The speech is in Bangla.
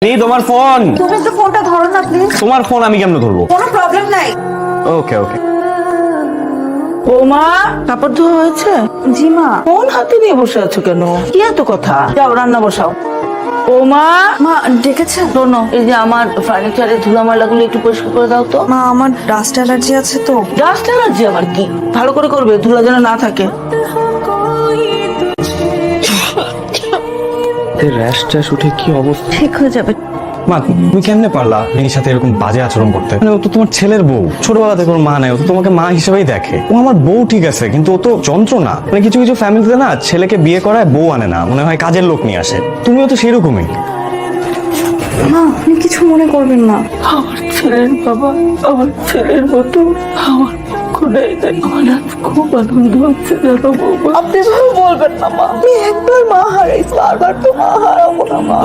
এই তোমার ফোন। তুমি তো ফোনটা ধরো না প্লিজ। তোমার ফোন আমি কেমনে ধরবো? কোনো প্রবলেম নাই। ওকে ওকে। ও মা, কাপড় ধোয়া হয়েছে? জি মা। ফোন হাতে নিয়ে বসে আছো কেন? কি এত কথা? যাও রান্না বসাও। ও মা, মা ডেকেছেন? শোনো, এই যে আমার ফার্নিচারের ধুলামালা গুলো একটু পরিষ্কার করে দাও তো। মা আমার ডাস্ট অ্যালার্জি আছে তো। ডাস্ট অ্যালার্জি আবার কি? ভালো করে করবে, ধুলা যেন না থাকে। র্যাশ ট্যাশ উঠে কি অবস্থা? ঠিক হয়ে যাবে। মা তুমি কেমনে পারলা মেয়ের সাথে এরকম বাজে আচরণ করতে? মানে ও তো তোমার ছেলের বউ, ছোটবেলা থেকে ওর মা নেই, ও তো তোমাকে মা হিসেবেই দেখে। ও আমার বউ ঠিক আছে, কিন্তু ও তো যন্ত্রণা। মানে কিছু কিছু ফ্যামিলিতে না ছেলেকে বিয়ে করায় বউ আনে না, মনে হয় কাজের লোক নিয়ে আসে। তুমিও তো সেরকমই। মা আপনি কিছু মনে করবেন না। আমার ছেলের বাবা, আমার ছেলের মতো আমার খুঁড়ে দেয়। আমার আজ খুব আনন্দ হচ্ছে জানো বৌমা। আপনি ভাবে বলবেন না মা, আমি একবার মা হারাইছি, বারবার তো মা হারাবো না মা।